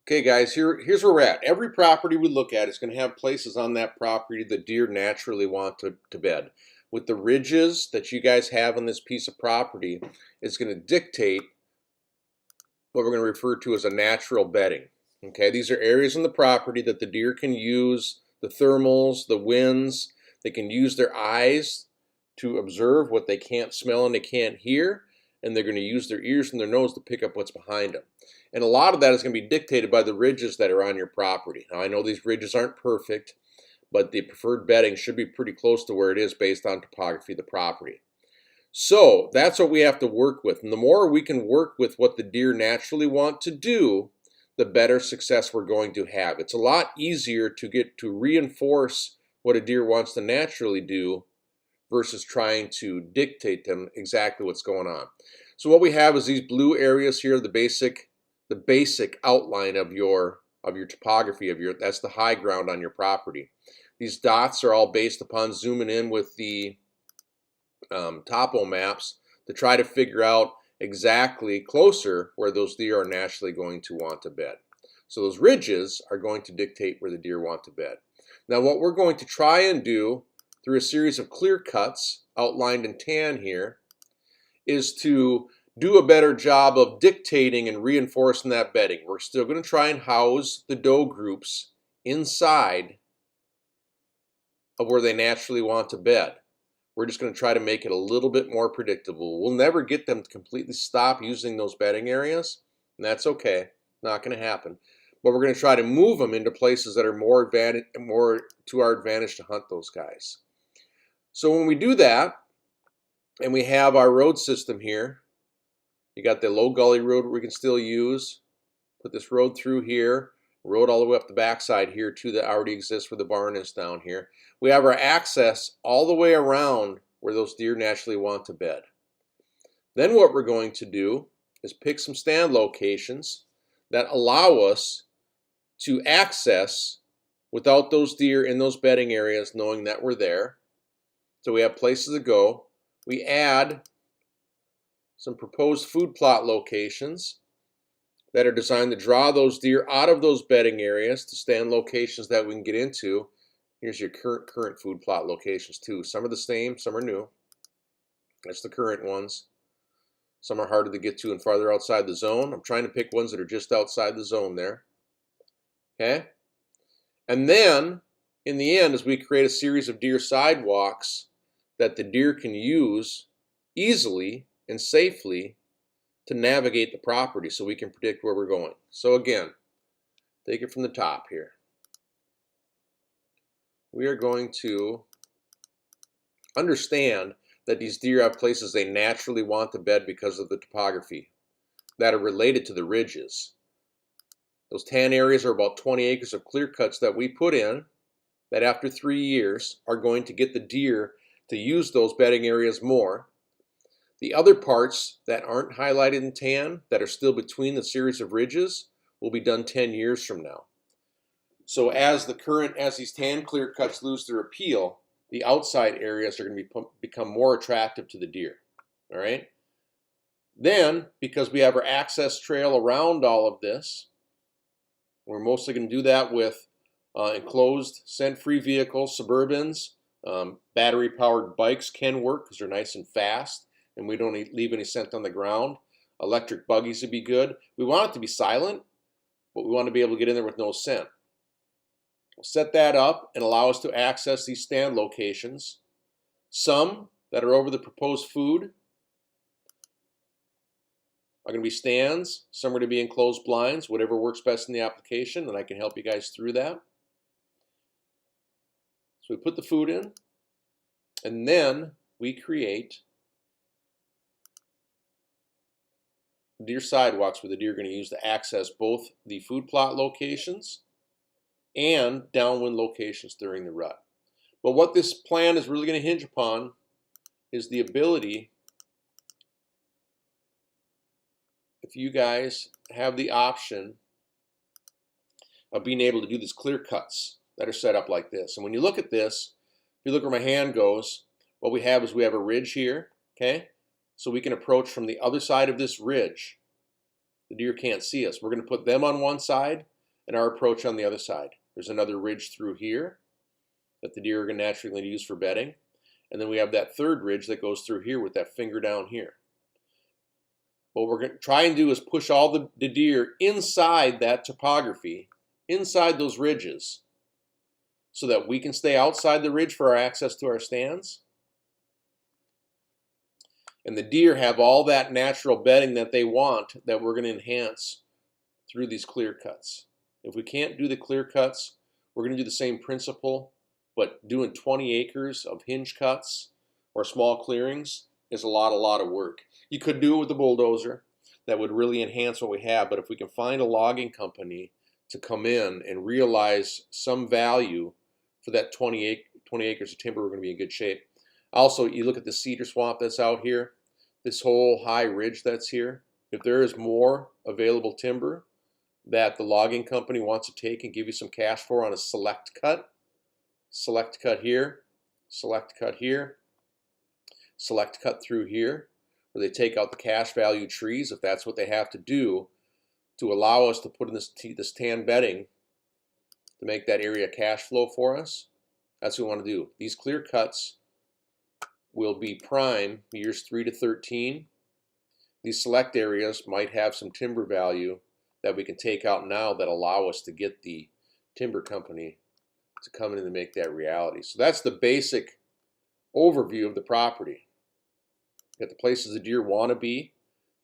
Okay, guys, here's where we're at. Every property we look at is going to have places on that property that deer naturally want to bed. With the ridges that you guys have on this piece of property, it's going to dictate what we're going to refer to as a natural bedding. Okay, these are areas on the property that the deer can use the thermals, the winds. They can use their eyes to observe what they can't smell and they can't hear, and they're going to use their ears and their nose to pick up what's behind them. And a lot of that is going to be dictated by the ridges that are on your property. Now, I know these ridges aren't perfect, but the preferred bedding should be pretty close to where it is based on topography of the property. So that's what we have to work with. And the more we can work with what the deer naturally want to do, the better success we're going to have. It's a lot easier to get to reinforce what a deer wants to naturally do versus trying to dictate them exactly what's going on. So what we have is these blue areas here, the basic outline of your topography that's the high ground on your property. These dots are all based upon zooming in with the topo maps to try to figure out exactly closer where those deer are naturally going to want to bed. So those ridges are going to dictate where the deer want to bed. Now what we're going to try and do through a series of clear cuts outlined in tan here is to do a better job of dictating and reinforcing that bedding. We're still going to try and house the doe groups inside of where they naturally want to bed. We're just going to try to make it a little bit more predictable. We'll never get them to completely stop using those bedding areas, and that's okay. Not going to happen. But we're going to try to move them into places that are more to our advantage to hunt those guys. So when we do that, and we have our road system here, you got the low gully road we can still use. Put this road through here, road all the way up the backside here too that already exists where the barn is down here. We have our access all the way around where those deer naturally want to bed. Then what we're going to do is pick some stand locations that allow us to access without those deer in those bedding areas knowing that we're there. So we have places to go. We add some proposed food plot locations that are designed to draw those deer out of those bedding areas to stand locations that we can get into. Here's your current food plot locations too. Some are the same, some are new. That's the current ones. Some are harder to get to and farther outside the zone. I'm trying to pick ones that are just outside the zone there. Okay? And then, in the end, as we create a series of deer sidewalks that the deer can use easily and safely to navigate the property so we can predict where we're going. So again, take it from the top here. We are going to understand that these deer have places they naturally want to bed because of the topography that are related to the ridges. Those tan areas are about 20 acres of clear cuts that we put in that after 3 years are going to get the deer to use those bedding areas more. The other parts that aren't highlighted in tan, that are still between the series of ridges, will be done 10 years from now. So as these tan clear cuts lose their appeal, the outside areas are going to become more attractive to the deer. All right. Then, because we have our access trail around all of this, we're mostly going to do that with enclosed scent-free vehicles, Suburbans. Battery-powered bikes can work because they're nice and fast, and we don't leave any scent on the ground. Electric buggies would be good. We want it to be silent, but we want to be able to get in there with no scent. We'll set that up and allow us to access these stand locations. Some that are over the proposed food are going to be stands. Some are going to be enclosed blinds, whatever works best in the application, and I can help you guys through that. So we put the food in, and then we create deer sidewalks where the deer are going to use to access both the food plot locations and downwind locations during the rut. But what this plan is really going to hinge upon is the ability, if you guys have the option of being able to do these clear cuts that are set up like this. And when you look at this, if you look where my hand goes, what we have is we have a ridge here, okay? So we can approach from the other side of this ridge. The deer can't see us. We're going to put them on one side, and our approach on the other side. There's another ridge through here that the deer are naturally going to use for bedding. And then we have that third ridge that goes through here with that finger down here. What we're going to try and do is push all the deer inside that topography, inside those ridges, so that we can stay outside the ridge for our access to our stands. And the deer have all that natural bedding that they want that we're going to enhance through these clear cuts. If we can't do the clear cuts, we're going to do the same principle, but doing 20 acres of hinge cuts or small clearings is a lot of work. You could do it with the bulldozer. That would really enhance what we have, but if we can find a logging company to come in and realize some value for that 20 acres of timber, we're going to be in good shape. Also, you look at the cedar swamp that's out here, this whole high ridge that's here. If there is more available timber that the logging company wants to take and give you some cash for on a select cut here, select cut here, select cut through here, where they take out the cash value trees, if that's what they have to do to allow us to put in this tan bedding to make that area cash flow for us, that's what we want to do. These clear cuts will be prime years 3 to 13. These select areas might have some timber value that we can take out now that allow us to get the timber company to come in and make that reality. So that's the basic overview of the property. We have the places the deer want to be.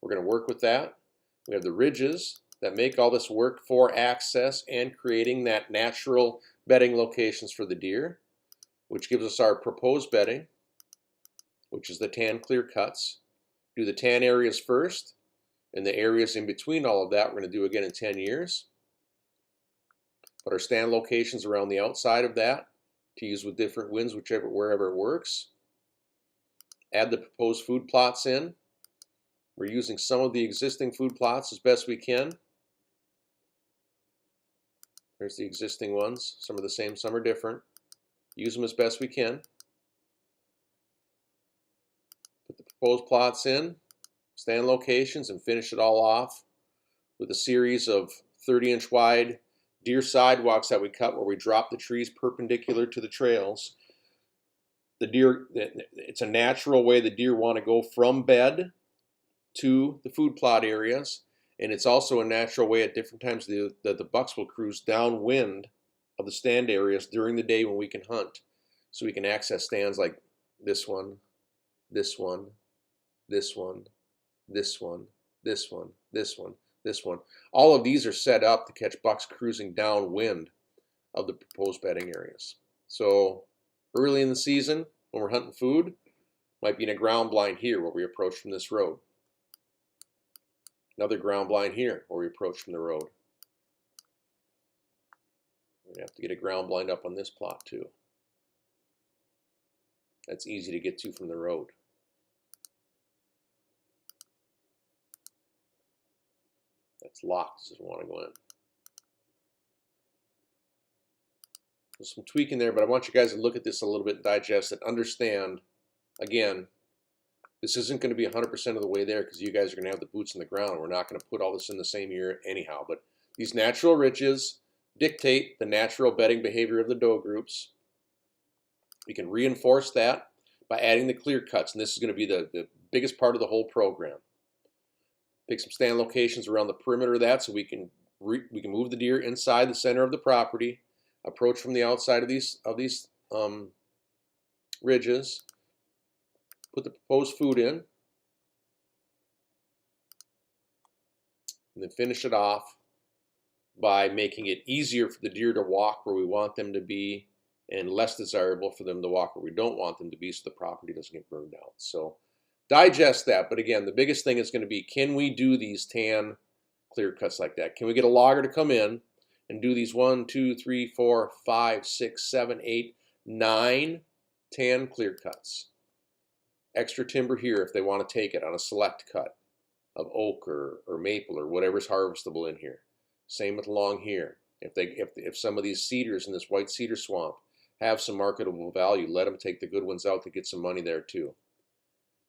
We're going to work with that. We have the ridges that make all this work for access and creating that natural bedding locations for the deer, which gives us our proposed bedding, which is the tan clear cuts. Do the tan areas first, and the areas in between all of that we're going to do again in 10 years. Put our stand locations around the outside of that to use with different winds, wherever it works. Add the proposed food plots in. We're using some of the existing food plots as best we can. There's the existing ones. Some are the same, some are different. Use them as best we can. Put the proposed plots in, stand locations, and finish it all off with a series of 30-inch wide deer sidewalks that we cut where we drop the trees perpendicular to the trails. The deer, it's a natural way the deer want to go from bed to the food plot areas, and it's also a natural way at different times that the bucks will cruise downwind of the stand areas during the day when we can hunt, so we can access stands like this one, this one, this one, this one, this one, this one, this one. All of these are set up to catch bucks cruising downwind of the proposed bedding areas. So early in the season, when we're hunting food, might be in a ground blind here where we approach from this road. Another ground blind here where we approach from the road. We're going to have to get a ground blind up on this plot too. That's easy to get to from the road. That's locked, doesn't want to go in. There's some tweaking there, but I want you guys to look at this a little bit and digest it. Understand, again, this isn't going to be 100% of the way there because you guys are going to have the boots on the ground. We're not going to put all this in the same year anyhow. But these natural ridges dictate the natural bedding behavior of the doe groups. We can reinforce that by adding the clear cuts, and this is going to be the biggest part of the whole program. Pick some stand locations around the perimeter of that so we can move the deer inside the center of the property, approach from the outside of these ridges, put the proposed food in, and then finish it off by making it easier for the deer to walk where we want them to be and less desirable for them to walk where we don't want them to be so the property doesn't get burned out. So digest that. But again, the biggest thing is going to be, can we do these tan clear cuts like that? Can we get a logger to come in and do these 1, 2, 3, 4, 5, 6, 7, 8, 9 tan clear cuts? Extra timber here if they want to take it on a select cut of oak or maple or whatever's harvestable in here. Same with along here. If some of these cedars in this white cedar swamp have some marketable value, let them take the good ones out to get some money there too.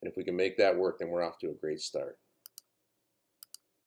And if we can make that work, then we're off to a great start.